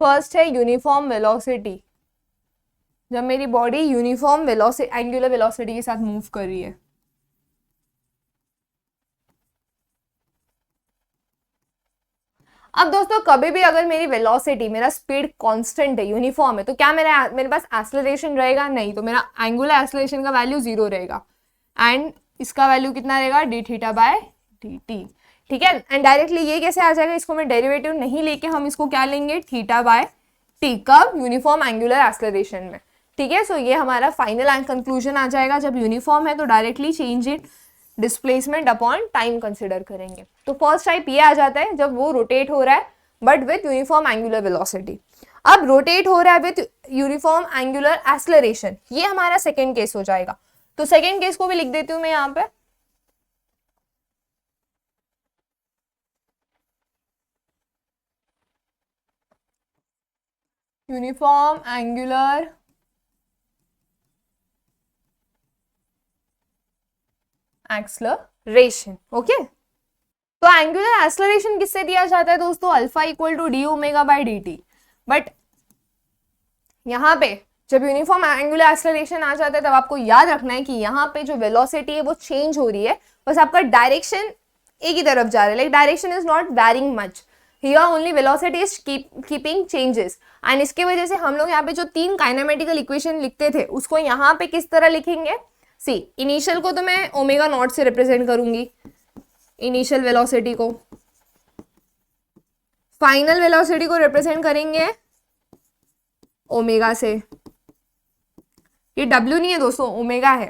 फर्स्ट है यूनिफॉर्म वेलोसिटी, जब मेरी body uniform velocity angular velocity के साथ मूव कर रही है। अब दोस्तों कभी भी अगर मेरी वेलोसिटी, मेरा स्पीड कांस्टेंट है, यूनिफॉर्म है, तो क्या मेरे पास एक्सेलरेशन रहेगा, नहीं, तो मेरा एंगुलर एक्सेलरेशन का वैल्यू 0 रहेगा, एंड इसका वैल्यू कितना रहेगा, D theta by D T, ठीक है। एंड डायरेक्टली ये कैसे आ जाएगा, इसको मैं डेरिवेटिव नहीं लेके हम इसको क्या लेंगे, थीटा बाय टी, कब, यूनिफॉर्म एंगुलर एक्सेलरेशन में, ठीक है। सो ये हमारा फाइनल कंक्लूजन आ जाएगा, जब यूनिफॉर्म है तो directly change it displacement upon time consider करेंगे। तो फर्स्ट टाइप ये आ जाता है जब वो रोटेट हो रहा है but with uniform angular velocity. अब रोटेट हो रहा है विथ यूनिफॉर्म एंगुलर एक्सेलरेशन, ये हमारा सेकेंड केस हो जाएगा। तो सेकेंड केस को भी लिख देती हूं मैं यहाँ पे, यूनिफॉर्म एंगुलर एक्सेलरेशन, ओके। तो एंगुलर एक्सेलरेशन किससे दिया जाता है दोस्तों, alpha equal to D omega by D T. But यहाँ पे जब यूनिफॉर्म एंगुलर एक्सेलरेशन आ जाता है तब आपको याद रखना है कि यहाँ पे जो वेलोसिटी है वो चेंज हो रही है, बस आपका डायरेक्शन एक ही तरफ जा रहा है, like direction is not varying much, here only velocity is keeping changes. And इसके वजह से हम लोग यहाँ पे जो 3 काइनेमेटिकल इक्वेशन लिखते थे उसको यहाँ पे किस तरह लिखेंगे, सी, इनिशियल को तो मैं ओमेगा नॉट से रिप्रेजेंट करूंगी, इनिशियल वेलोसिटी को, फाइनल वेलोसिटी को रिप्रेजेंट करेंगे ओमेगा से, ये डब्ल्यू नहीं है दोस्तों, ओमेगा है।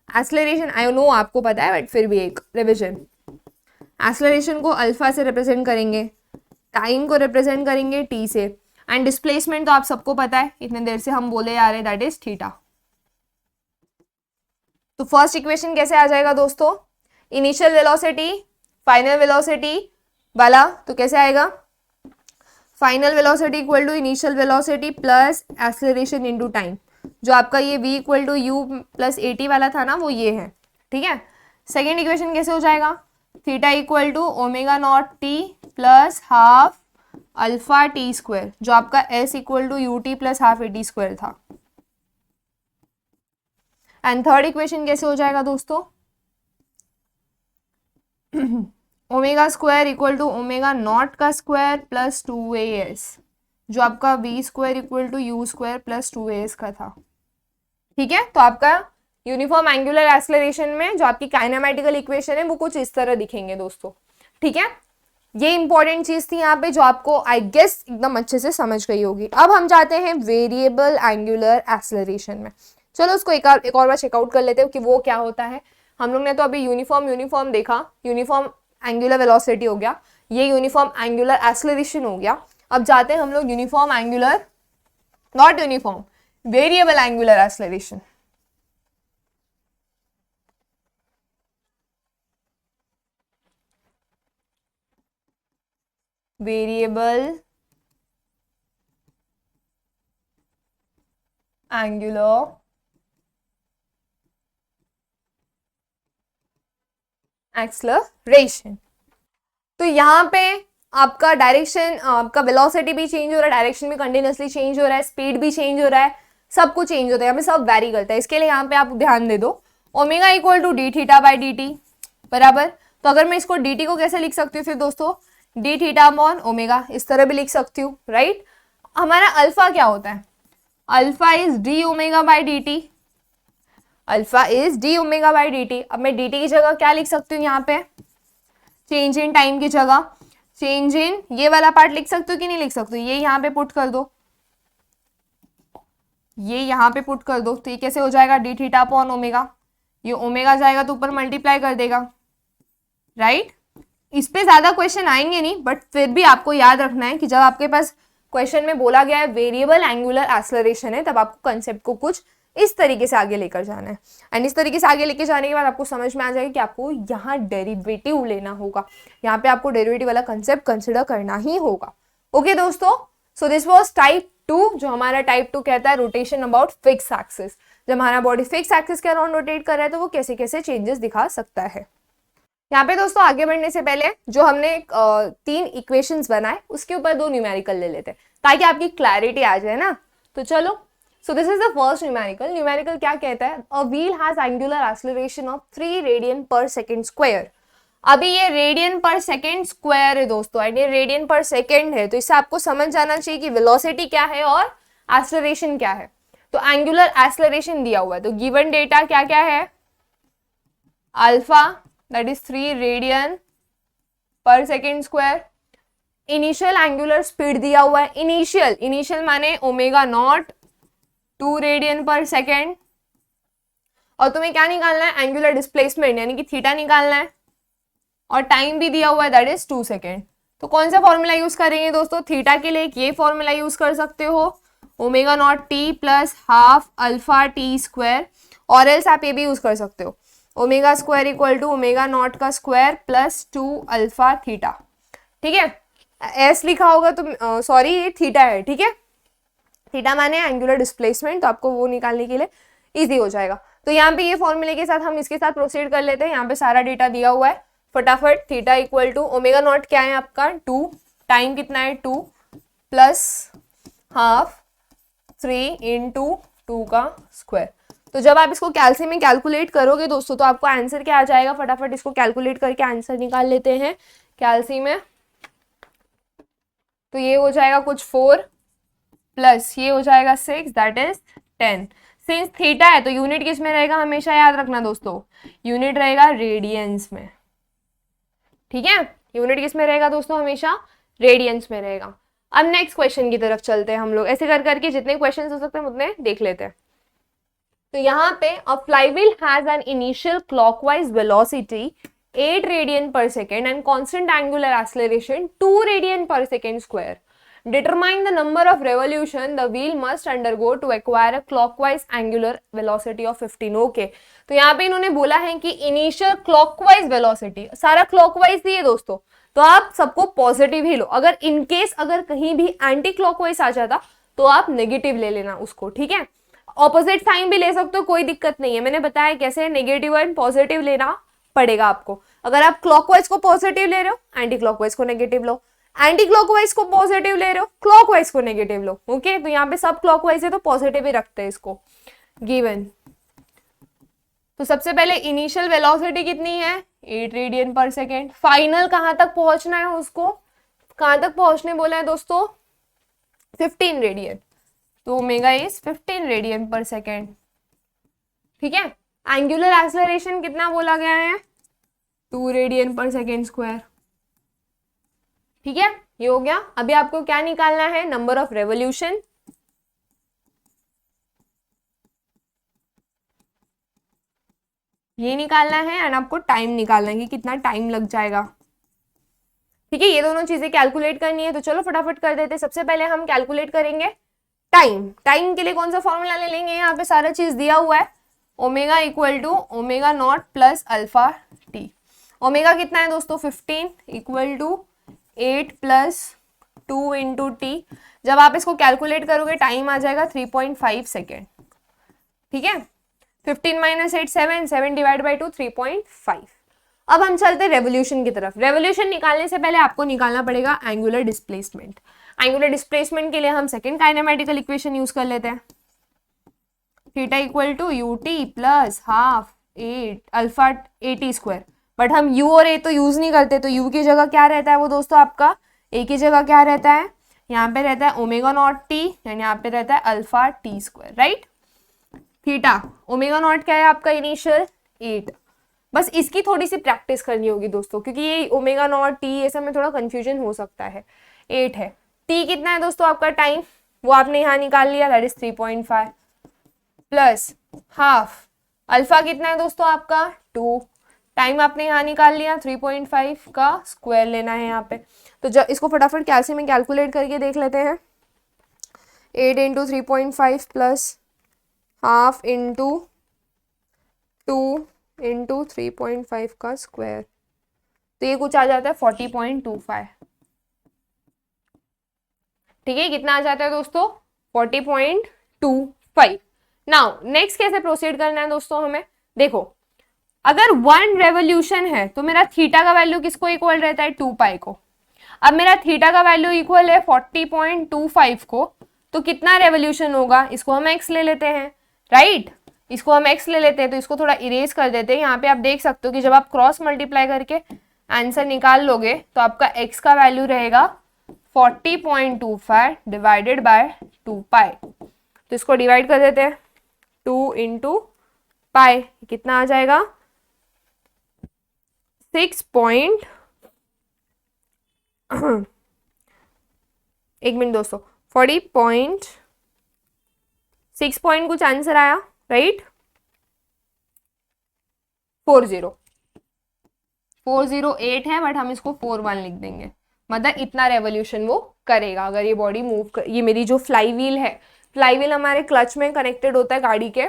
एक्सेलरेशन आई नो आपको पता है बट फिर भी एक रिविजन, एक्सेलरेशन को अल्फा से रिप्रेजेंट करेंगे, टाइम को रिप्रेजेंट करेंगे टी से, एंड डिस्प्लेसमेंट तो आप सबको पता है, इतने देर से हम बोले आ रहे हैं, दैट इज थीटा। तो फर्स्ट इक्वेशन कैसे आ जाएगा दोस्तों, इनिशियल वेलोसिटी फाइनल वेलोसिटी वाला, तो कैसे आएगा, final velocity equal to initial velocity plus acceleration into time, जो आपका ये v equal to U plus A T वाला था ना, वो ये है, ठीक है। सेकेंड इक्वेशन कैसे हो जाएगा, theta equal to omega naught T plus half alpha T square, जो आपका s equal to U T plus half A T square था। एंड थर्ड इक्वेशन कैसे हो जाएगा दोस्तों, omega square equal to omega naught का स्क्वायर प्लस 2as, जो आपका v square equal to U square plus 2as का था, ठीक है। तो आपका यूनिफॉर्म एंगुलर एक्सेलरेशन में जो आपकी काइनेमेटिकल इक्वेशन है वो कुछ इस तरह दिखेंगे दोस्तों, ठीक है। ये इंपॉर्टेंट चीज थी यहाँ पे जो आपको आई गेस एकदम अच्छे से समझ गई होगी। अब हम जाते हैं वेरिएबल एंगुलर एक्सेलरेशन में, चलो उसको एक और बार चेकआउट कर लेते हैं कि वो क्या होता है। हम लोग ने तो अभी यूनिफॉर्म देखा, यूनिफॉर्म एंगुलर वेलोसिटी हो गया, ये यूनिफॉर्म एंगुलर एक्सेलरेशन हो गया। अब जाते हैं हम लोग uniform angular, not uniform, variable angular acceleration. Variable angular acceleration. तो यहाँ पे आपका डायरेक्शन, आपका वेलोसिटी भी चेंज हो रहा है, डायरेक्शन भी कंटिन्यूसली चेंज हो रहा है, स्पीड भी चेंज हो रहा है, सब कुछ चेंज होता है, यहाँ पे सब वैरी करता है। इसके लिए यहाँ पे आप ध्यान दे दो, omega equal to D theta by D T बराबर। तो अगर मैं इसको डी टी को कैसे लिख सकती हूँ फिर दोस्तों, डी थीटा अपॉन ओमेगा, इस तरह भी लिख सकती हूँ, राइट। हमारा अल्फा क्या होता है, alpha is D omega by D T, alpha is D omega by D T. अब मैं डी टी की जगह क्या लिख सकती हूँ, यहाँ पे चेंज इन टाइम की जगह चेंज इन, ये वाला पार्ट लिख सकते हो कि नहीं लिख सकते हो, ये यहाँ पे पुट कर दो, ये यहाँ पे पुट कर दो, तो ये कैसे हो जाएगा, डी थीटा अपॉन ओमेगा, ये ओमेगा जाएगा तो ऊपर मल्टीप्लाई कर देगा, राइट। इस पे ज्यादा क्वेश्चन आएंगे नहीं, बट फिर भी आपको याद रखना है कि जब आपके पास क्वेश्चन में बोला गया है वेरिएबल एंगुलर एक्सेलरेशन है, तब आपको कंसेप्ट को कुछ इस तरीके से आगे लेकर जाना है। एंड इस तरीके से आगे लेके जाने के बाद आपको समझ में आ जाएगा कि आपको यहाँ डेरिवेटिव लेना होगा, यहाँ पे आपको डेरिवेटिव वाला कंसेप्ट कंसिडर करना ही होगा। ओके दोस्तों, सो दिस वाज टाइप 2, जो हमारा टाइप 2 कहता है रोटेशन अबाउट फिक्स एक्सिस। जब हमारा बॉडी फिक्स एक्सिस के अराउंड रोटेट कर रहा है तो वो कैसे कैसे चेंजेस दिखा सकता है। यहाँ पे दोस्तों आगे बढ़ने से पहले जो हमने 3 इक्वेशंस बनाए उसके ऊपर 2 न्यूमेरिकल ले लेते हैं ताकि आपकी क्लैरिटी आ जाए ना। तो चलो, सो this is the first numerical. Numerical क्या कहता है, a wheel has angular acceleration of 3 radian per second square. अभी ये रेडियन पर सेकेंड स्क्वायर है दोस्तों, एंड ये रेडियन पर सेकेंड है, तो इससे आपको समझ जाना चाहिए कि वेलोसिटी क्या है और एक्सेलरेशन क्या है। तो एंगुलर एक्सेलरेशन दिया हुआ है, तो गिवन डेटा क्या क्या है, alpha that is 3 radian per second square. Initial angular speed दिया हुआ है, इनिशियल माने omega naught 2 radian per second. और तुम्हें क्या निकालना है, एंगुलर डिस्प्लेसमेंट यानी कि थीटा निकालना है, और टाइम भी दिया हुआ है दैट इज 2 सेकेंड। तो कौन सा फॉर्मूला यूज करेंगे दोस्तों, थीटा के लिए ये फॉर्मूला यूज कर सकते हो, omega naught T plus half alpha T square, और एल्स आप ये भी यूज कर सकते हो, omega square equal to omega naught का स्क्वायर प्लस 2 अल्फा थीटा। ठीक है, एस लिखा होगा तो सॉरी ये थीटा है, ठीक है, थीटा माने एंगुलर डिस्प्लेसमेंट, तो आपको वो निकालने के लिए इजी हो जाएगा। तो यहाँ पे ये फॉर्मूले के साथ हम इसके साथ प्रोसीड कर लेते हैं। यहाँ पे सारा डेटा दिया हुआ है फटाफट। Theta equal to omega naught क्या है आपका 2, टाइम कितना है 2 प्लस हाफ 3 इंटू 2 का स्क्वायर। तो जब आप इसको कैल्सी में कैलकुलेट करोगे दोस्तों तो आपको आंसर क्या आ जाएगा, फटाफट इसको कैलकुलेट करके आंसर निकाल लेते हैं कैल्सी में। तो ये हो जाएगा कुछ 4 प्लस ये हो जाएगा 6 दैट इज 10। सिंस थीटा है तो यूनिट किस में रहेगा, हमेशा याद रखना दोस्तों, यूनिट रहेगा रेडियंस में। ठीक है, यूनिट किस में रहेगा दोस्तों, हमेशा रेडियंस में रहेगा। अब नेक्स्ट क्वेश्चन की तरफ चलते हैं हम लोग, ऐसे कर करके जितने क्वेश्चन हो सकते हैं उतने देख लेते हैं। तो यहाँ पे a flywheel has an initial clockwise velocity 8 radian per second and constant angular acceleration 2 radian per second square. Determine the number of revolution the wheel must undergo to acquire a clockwise angular velocity of 15. Okay. तो यहाँ पे इन्होंने बोला है कि initial clockwise velocity, सारा clockwise ही है दोस्तों, तो आप सबको पॉजिटिव ही लो। अगर इनकेस अगर कहीं भी एंटी क्लॉकवाइज आ जाता तो आप नेगेटिव ले लेना उसको, ठीक है। ऑपोजिट साइन भी ले सकते हो, कोई दिक्कत नहीं है, मैंने बताया कैसे नेगेटिव एंड पॉजिटिव लेना पड़ेगा आपको। अगर आप क्लॉकवाइज को पॉजिटिव ले रहे हो, एंटी क्लॉकवाइज को नेगेटिव लो, एंटी क्लॉकवाइज को पॉजिटिव ले रहे हो, क्लॉकवाइज को नेगेटिव लो। ओके, तो यहाँ पे सब क्लॉकवाइज है तो पॉजिटिव ही रखते हैं इसको गिवन। तो सबसे पहले इनिशियल वेलोसिटी कितनी है 8 रेडियन पर सेकेंड। फाइनल कहां तक पहुंचना है उसको, कहां तक पहुंचने बोला है दोस्तों 15 रेडियन, तो omega is 15 radian per second. ठीक है, एंगुलर एक्सेलरेशन कितना बोला गया है 2 रेडियन पर सेकेंड स्क्वायर। ठीक है, ये हो गया। अभी आपको क्या निकालना है, नंबर ऑफ रेवोल्यूशन। ये निकालना है एंड आपको टाइम निकालना है कि कितना टाइम लग जाएगा। ठीक है, ये दोनों चीजें कैलकुलेट करनी है, तो चलो फटाफट कर देते हैं। सबसे पहले हम कैलकुलेट करेंगे टाइम। टाइम के लिए कौन सा फॉर्मूला ले लेंगे, यहाँ पे सारा चीज दिया हुआ है, omega equal to omega naught plus alpha T. Omega कितना है दोस्तों 15 equal to 8 plus 2 into T, जब आप इसको कैलकुलेट करोगे टाइम आ जाएगा 3.5 सेकेंड। ठीक है, 15 माइनस 8 7, 7 डिवाइड बाई 2 3.5। अब हम चलते हैं रेवोल्यूशन की तरफ। रेवोल्यूशन निकालने से पहले आपको निकालना पड़ेगा एंगुलर डिस्प्लेसमेंट। एंगुलर डिस्प्लेसमेंट के लिए हम सेकंड काइनेमेटिकल इक्वेशन यूज कर लेते हैं, theta equal to U T plus half 8 alpha A T square. But हम u और a तो यूज नहीं करते, तो u की जगह क्या रहता है वो दोस्तों आपका, a की जगह क्या रहता है, यहाँ पे रहता है ओमेगा नॉट टी एंड यहाँ पे रहता है alpha T square, right. Theta omega naught क्या है आपका इनिशियल 8। बस इसकी थोड़ी सी प्रैक्टिस करनी होगी दोस्तों, क्योंकि ये ओमेगा नॉट टी ये सब में थोड़ा कंफ्यूजन हो सकता है। 8 है, टी कितना है दोस्तों आपका टाइम, वो आपने यहाँ निकाल लिया, that is 3.5 plus half alpha कितना है दोस्तों आपका 2, टाइम आपने यहाँ निकाल लिया, 3.5 का स्क्वायर लेना है यहाँ पे। तो जब इसको फटाफट कैलसी में कैलकुलेट करके देख लेते हैं, 8 into 3.5 plus half into 2 into 3.5 का स्क्वायर, तो ये कुछ आ जाता है 40.25। ठीक है, कितना आ जाता है दोस्तों 40.25। नाउ नेक्स्ट कैसे प्रोसीड करना है दोस्तों हमें, देखो अगर 1 रेवोल्यूशन है तो मेरा थीटा का वैल्यू किसको इक्वल रहता है 2 पाई को। अब मेरा थीटा का वैल्यू इक्वल है 40.25 को, तो कितना रेवोल्यूशन होगा, इसको हम x ले लेते हैं, राइट। इसको हम x ले लेते हैं, तो इसको थोड़ा इरेज कर देते हैं। यहाँ पे आप देख सकते हो कि जब आप क्रॉस मल्टीप्लाई करके आंसर निकाल लोगे तो आपका x का वैल्यू रहेगा 40.25 डिवाइडेड बाय 2 पाई। तो इसको डिवाइड कर देते हैं, 2 इंटू पाई कितना आ जाएगा 6 पॉइंट एक मिनट दोस्तों 40.6 पॉइंट कुछ आंसर आया, राइट। 408 है, बट हम इसको 41 लिख देंगे, मतलब इतना रेवोल्यूशन वो करेगा अगर ये बॉडी मूव ये मेरी जो फ्लाई व्हील है, फ्लाई व्हील हमारे क्लच में कनेक्टेड होता है गाड़ी के,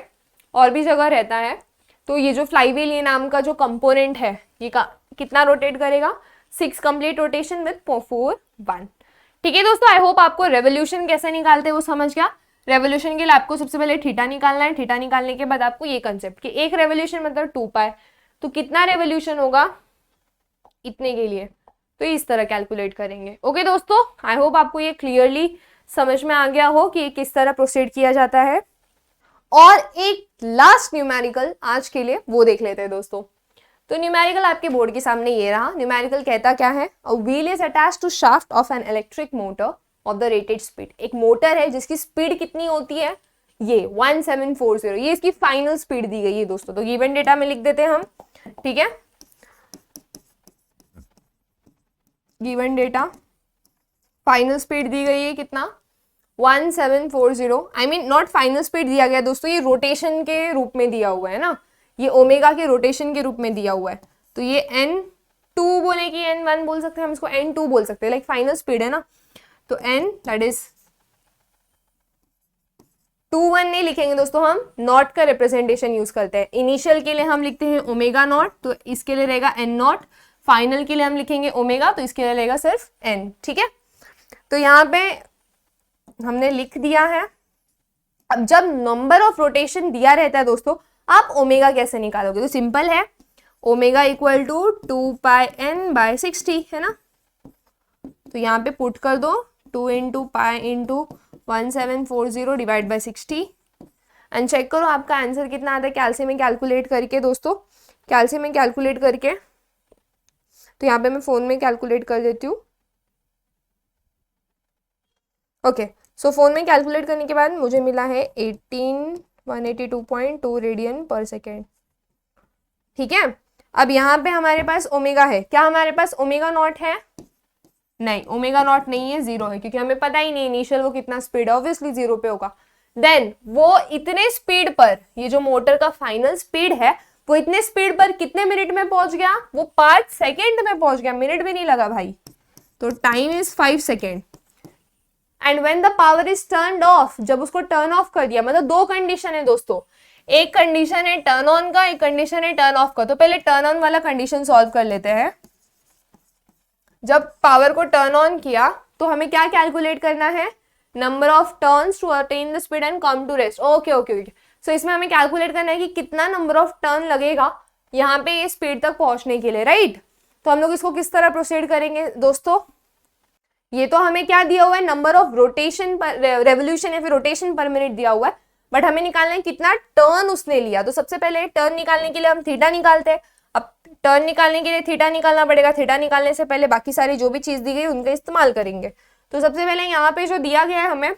और भी जगह रहता है। तो ये जो फ्लाई व्हील ये नाम का जो कंपोनेंट है ये कितना रोटेट करेगा, 6 कंप्लीट रोटेशन विद 4 1। ठीक है दोस्तों, आई होप आपको रेवोल्यूशन कैसे निकालते हैं वो समझ गया। रेवोल्यूशन के लिए आपको सबसे पहले थीटा निकालना है, थीटा निकालने के बाद आपको ये कंसेप्ट कि एक रेवोल्यूशन मतलब 2 पाई, तो कितना रेवोल्यूशन होगा इतने के लिए, तो इस तरह कैलकुलेट करेंगे। ओके दोस्तों, आई होप आपको ये क्लियरली समझ में आ गया हो कि किस तरह प्रोसीड किया जाता है। और एक लास्ट न्यूमेरिकल आज के लिए वो देख लेते हैं दोस्तों। तो न्यूमेरिकल आपके बोर्ड के सामने ये रहा। न्यूमेरिकल कहता क्या है, a wheel is attached to shaft of an electric motor of the rated speed. एक मोटर है जिसकी स्पीड कितनी होती है, ये 1740, ये इसकी फाइनल स्पीड दी गई है दोस्तों। तो गिवन डेटा में लिख देते हैं हम, ठीक है। गिवन डेटा फाइनल स्पीड दी गई है कितना 1740, I mean not final speed दिया गया दोस्तों, ये रोटेशन के रूप में दिया हुआ है ना, ये ओमेगा के रोटेशन के रूप में दिया हुआ है। तो ये n2 बोले कि n1 बोल सकते हैं, हम इसको n2 बोल सकते हैं, लाइक फाइनल स्पीड है ना। तो n दैट इज 21 नहीं लिखेंगे दोस्तों, हम नॉट का रिप्रेजेंटेशन यूज करते हैं। इनिशियल के लिए हम लिखते हैं ओमेगा नॉट, तो इसके लिए रहेगा n नॉट। फाइनल के लिए हम लिखेंगे ओमेगा, तो इसके लिए रहेगा सिर्फ n, ठीक है। तो यहाँ पे हमने लिख दिया है। अब जब नंबर ऑफ रोटेशन दिया रहता है दोस्तों, आप ओमेगा कैसे निकालोगे, तो सिंपल है, omega equal to 2 pi n by 60 है ना। तो यहाँ पे पुट कर दो 2 into pi into 1740 divide by 60 and check करो आपका आंसर कितना आता है कैलसी में कैलकुलेट करके दोस्तों। कैलसी में कैलकुलेट करके, तो यहाँ पे मैं फोन में कैलकुलेट कर देती हूँ। ओके, सो फोन में कैलकुलेट करने के बाद मुझे मिला है 18182.2 रेडियन पर सेकेंड, ठीक है। अब यहाँ पे हमारे पास ओमेगा है, क्या हमारे पास ओमेगा नॉट है, नहीं ओमेगा नॉट नहीं है, 0 है, क्योंकि हमें पता ही नहीं इनिशियल वो कितना स्पीड है, ऑब्वियसली 0 पे होगा। देन वो इतने स्पीड पर, ये जो मोटर का फाइनल स्पीड है वो इतने स्पीड पर कितने मिनट में पहुंच गया, वो 5 सेकेंड में पहुंच गया, मिनट भी नहीं लगा भाई। तो time is 5 second. And when the power is turned of, जब उसको टर्न ऑफ कर दिया, मतलब 2 कंडीशन है दोस्तों, एक कंडीशन है टर्न ऑन का, एक कंडीशन है टर्न ऑफ का। तो पहले टर्न ऑन वाला कंडीशन सॉल्व कर लेते हैं। जब पावर को टर्न ऑन किया तो हमें क्या कैलकुलेट करना है, number of turns to attain the speed and come to rest. Okay okay okay, so इसमें हमें कैलकुलेट करना है कि कितना नंबर ऑफ टर्न लगेगा यहाँ पे ये स्पीड तक पहुंचने के लिए, राइट। तो हम लोग इसको किस तरह प्रोसीड करेंगे दोस्तों, ये तो हमें क्या दिया हुआ है, नंबर ऑफ रोटेशन पर रेवोल्यूशन या फिर रोटेशन पर मिनट दिया हुआ है, बट हमें निकालना है कितना टर्न उसने लिया। तो सबसे पहले टर्न निकालने के लिए हम थीटा निकालते हैं। अब टर्न निकालने के लिए थीटा निकालना पड़ेगा, थीटा निकालने से पहले बाकी सारी जो भी चीज दी गई उनका इस्तेमाल करेंगे। तो सबसे पहले यहाँ पे जो दिया गया है, हमें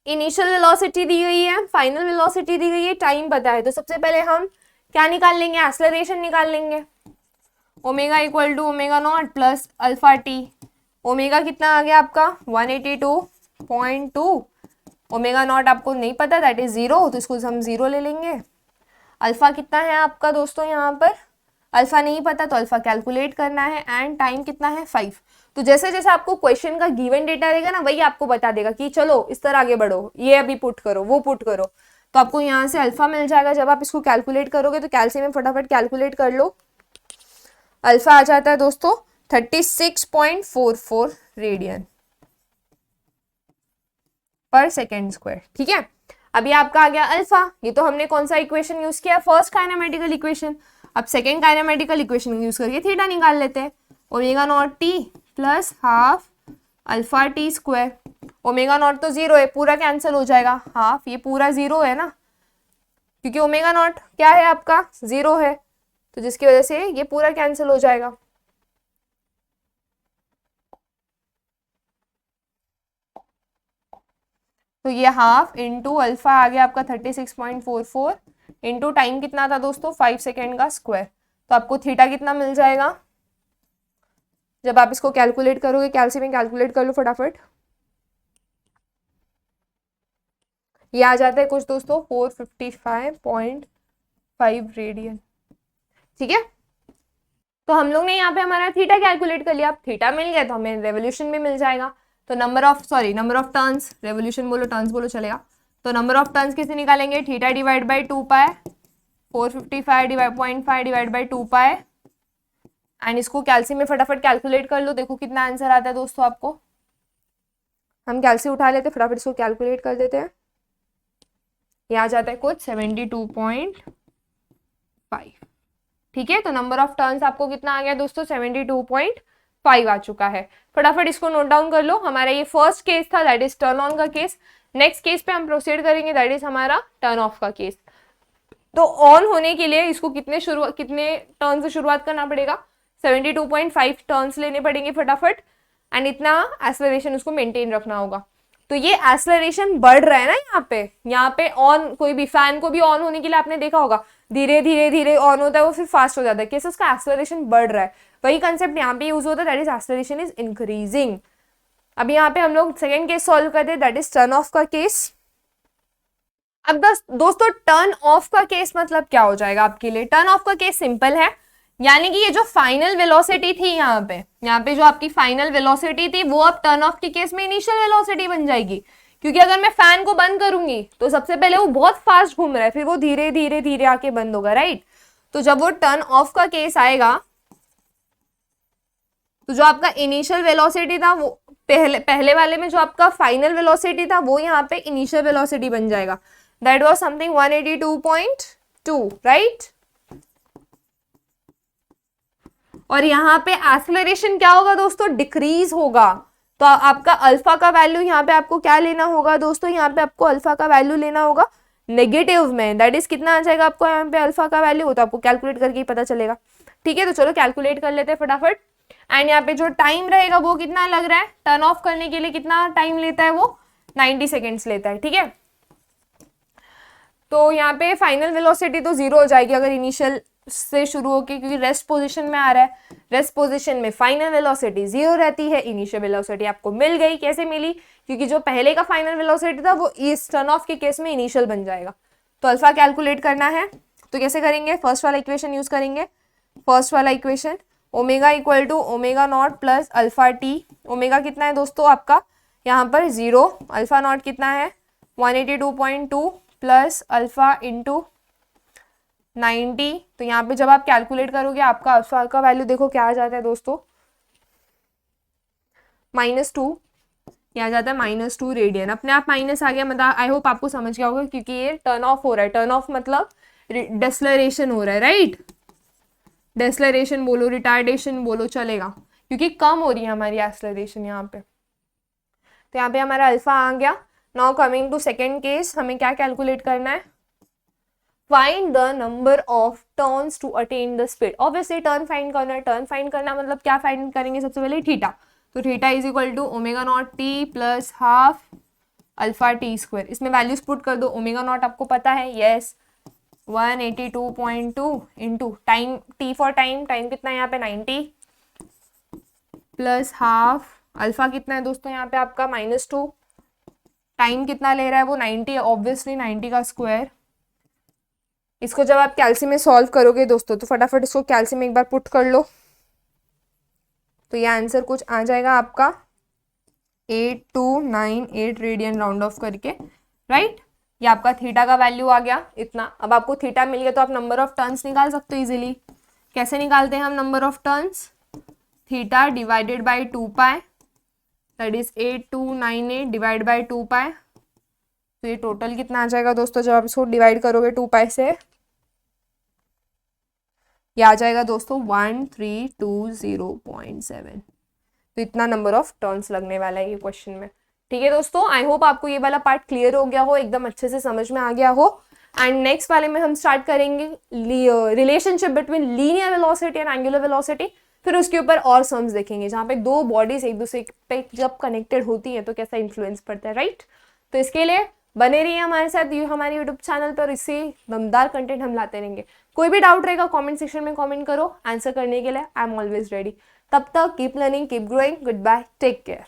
इनिशियल वेलोसिटी दी गई है, फाइनल वेलोसिटी दी गई है, टाइम पता है। तो सबसे पहले हम क्या निकाल लेंगे, एक्सेलरेशन निकाल लेंगे। Omega equal to omega naught plus alpha T. Omega कितना आ गया आपका 182.2। ओमेगा नॉट आपको नहीं पता, दैट इज 0, तो इसको हम 0 ले लेंगे। अल्फा कितना है आपका दोस्तों, यहाँ पर अल्फा नहीं पता तो अल्फा कैलकुलेट करना है, एंड टाइम कितना है 5। तो जैसे जैसे आपको क्वेश्चन का गिवन डेटा रहेगा ना, वही आपको बता देगा कि चलो इस तरह आगे बढ़ो, ये अभी पुट करो, वो पुट करो। तो आपको यहाँ से अल्फा मिल जाएगा। जब आप इसको कैलकुलेट करोगे तो कैलसी में फटाफट कैलकुलेट कर लो। अल्फा आ जाता है दोस्तों 36.44 रेडियन पर सेकेंड स्क्वायर, ठीक है। अभी आपका आ गया अल्फा। ये तो हमने कौन सा इक्वेशन यूज किया, फर्स्ट काइनेमेटिकल इक्वेशन। अब सेकेंड काइनेमेटिकल इक्वेशन यूज करके थीटा निकाल लेते हैं। Omega naught T plus half alpha T square. Omega naught तो 0 है, पूरा कैंसिल हो जाएगा, हाफ ये पूरा 0 है ना, क्योंकि ओमेगा नॉट क्या है आपका 0 है, तो जिसकी वजह से ये पूरा कैंसिल हो जाएगा। तो ये हाफ इंटू अल्फा आ गया आपका 36.44 इंटू टाइम कितना था दोस्तों 5 सेकेंड का स्क्वायर। तो आपको थीटा कितना मिल जाएगा, जब आप इसको कैलकुलेट करोगे, कैलसी में कैलकुलेट कर लो फटाफट। ये आ जाता है कुछ दोस्तों 455.5 रेडियन, ठीक है। तो हम लोग ने यहाँ पे हमारा थीटा कैलकुलेट कर लिया। अब थीटा मिल गया तो हमें रेवोल्यूशन भी मिल जाएगा। तो नंबर ऑफ टर्न्स, रेवोल्यूशन बोलो टर्न्स बोलो चलेगा। तो नंबर ऑफ टर्न्स कैसे निकालेंगे, theta divide by 2 pi, 455.5 divide by 2 pi, and इसको कैलसी में फटाफट कैलकुलेट कर लो। देखो कितना आंसर आता है दोस्तों आपको। हम कैलसी उठा लेते, फटाफट इसको कैलकुलेट कर देते हैं। ये आ जाता है कुछ 72.5, ठीक है। तो नंबर ऑफ टर्न्स आपको कितना आ गया दोस्तों 72.5 आ चुका है। फटाफट इसको नोट डाउन कर लो। हमारा ये फर्स्ट केस था, दैट इज टर्न ऑन का केस। नेक्स्ट केस पे हम प्रोसीड करेंगे, दैट इज हमारा टर्न ऑफ का केस। तो ऑन होने के लिए इसको कितने टर्न से शुरुआत करना पड़ेगा, 72.5 टर्न्स लेने पड़ेंगे फटाफट, एंड इतना एक्सेलरेशन उसको मेंटेन रखना होगा। तो ये एक्सेलरेशन बढ़ रहा है ना यहाँ पे ऑन, कोई भी फैन को भी ऑन होने के लिए आपने देखा होगा, धीरे धीरे धीरे ऑन होता है वो, फिर फास्ट हो जाता है, कैसे उसका एक्सेलरेशन बढ़ रहा है। वही कंसेप्ट यहाँ पे यूज होता है, that is acceleration is increasing. अब यहाँ पे हम लोग सेकेंड केस सॉल्व करते हैं, दैट इज टर्न ऑफ का केस। अब दोस्तों टर्न ऑफ का केस मतलब क्या हो जाएगा आपके लिए, टर्न ऑफ का केस सिंपल है, यानी कि ये जो फाइनल वेलोसिटी थी यहाँ पे जो आपकी फाइनल वेलोसिटी थी वो अब टर्न ऑफ के केस में इनिशियल वेलोसिटी बन जाएगी। क्योंकि अगर मैं फैन को बंद करूंगी तो सबसे पहले वो बहुत फास्ट घूम रहा है, फिर वो धीरे धीरे धीरे आके बंद होगा, राइट। तो जब वो टर्न ऑफ का केस आएगा तो जो आपका इनिशियल वेलोसिटी था वो पहले वाले में जो आपका फाइनल वेलोसिटी था वो यहाँ पे इनिशियल वेलोसिटी बन जाएगा, दैट वाज समथिंग 182.2, राइट। और यहाँ पे एक्सेलरेशन क्या होगा दोस्तों, डिक्रीज होगा। तो आपका अल्फा का वैल्यू यहाँ पे आपको क्या लेना होगा दोस्तों, यहाँ पे आपको अल्फा का वैल्यू लेना होगा नेगेटिव में, दैट इज कितना आ जाएगा आपको यहाँ पे अल्फा का वैल्यू, हो तो आपको कैलकुलेट करके ही पता चलेगा, ठीक है। तो चलो कैलकुलेट कर लेते हैं फटाफट। एंड यहाँ पे जो टाइम रहेगा वो कितना लग रहा है, टर्न ऑफ करने के लिए कितना टाइम लेता है वो 90 सेकेंड्स लेता है, ठीक है। तो यहाँ पे फाइनल वेलोसिटी तो 0 हो जाएगी अगर इनिशियल से शुरू होके, क्योंकि रेस्ट पोजीशन में आ रहा है। रेस्ट पोजीशन में फाइनल वेलोसिटी 0 रहती है, इनिशियल वेलोसिटी आपको मिल गई। कैसे मिली, क्योंकि जो पहले का फाइनल वेलोसिटी था वो इस टर्न ऑफ के केस में इनिशियल बन जाएगा। तो अल्फा कैलकुलेट करना है, तो कैसे करेंगे, फर्स्ट वाला इक्वेशन यूज करेंगे। फर्स्ट वाला equation omega equal to omega naught plus alpha T. Omega कितना है दोस्तों आपका यहाँ पर 0, अल्फा नॉट कितना है 182.2 प्लस अल्फा इंटू 90। तो यहाँ पे जब आप कैलकुलेट करोगे आपका अल्फा का वैल्यू देखो क्या आ जाता है दोस्तों, -2। ये आ जाता है -2 रेडियन। अपने आप माइनस आ गया, मतलब आई होप आपको समझ गया होगा, क्योंकि ये टर्न ऑफ हो रहा है। टर्न ऑफ मतलब डेस्लरेशन हो रहा है, राइट। डेस्लरेशन बोलो, रिटार्डेशन बोलो, चलेगा, क्योंकि कम हो रही है हमारी एक्सलरेशन यहाँ पे। तो यहाँ पे हमारा अल्फा आ गया। Now coming to second case, हमें क्या कैलकुलेट करना है, find the number of turns to attain the speed. Obviously turn find करना है। टर्न फाइंड करना मतलब क्या फाइंड करेंगे, सबसे पहले थीटा। तो theta is equal to omega naught T plus half alpha T square. इसमें वैल्यूज पुट कर दो। ओमेगा नॉट आपको पता है, yes 182.2 into time, T for time, time कितना है यहाँ पे 90, प्लस हाफ अल्फा कितना है दोस्तों यहाँ पे आपका -2, टाइम कितना ले रहा है वो 90 है, ऑब्वियसली 90 का स्क्वायर। इसको जब आप कैल्सी में सॉल्व करोगे दोस्तों, तो फटाफट इसको कैल्सी में एक बार पुट कर लो, तो ये आंसर कुछ आ जाएगा आपका 8298 रेडियन राउंड ऑफ करके, राइट। ये आपका थीटा का वैल्यू आ गया इतना। अब आपको थीटा मिल गया तो आप नंबर ऑफ टर्न्स निकाल सकते हो इजीली। कैसे निकालते हैं हम number of turns, theta divided by 2π, that is 8298 divide by 2π। तो ये टोटल कितना आ जाएगा दोस्तों, जब आप इसको डिवाइड करोगे 2π से, ये आ जाएगा दोस्तों 1320.7। तो इतना नंबर ऑफ टर्न्स लगने वाला है ये क्वेश्चन में। ठीक है दोस्तों, आई होप आपको ये वाला पार्ट क्लियर हो गया हो, एकदम अच्छे से समझ में आ गया हो। एंड नेक्स्ट वाले में हम स्टार्ट करेंगे relationship between linear velocity and angular velocity. फिर उसके ऊपर और सम्स देखेंगे, जहाँ पे दो बॉडीज एक दूसरे पे जब कनेक्टेड होती है तो कैसा इन्फ्लुएंस पड़ता है, राइट। तो इसके लिए बने रहिए हमारे साथ हमारे यूट्यूब चैनल पर, इससे दमदार कंटेंट हम लाते रहेंगे। कोई भी डाउट रहेगा कमेंट सेक्शन में कमेंट करो, आंसर करने के लिए आई एम ऑलवेज रेडी। तब तक keep learning, keep growing, good bye, take care.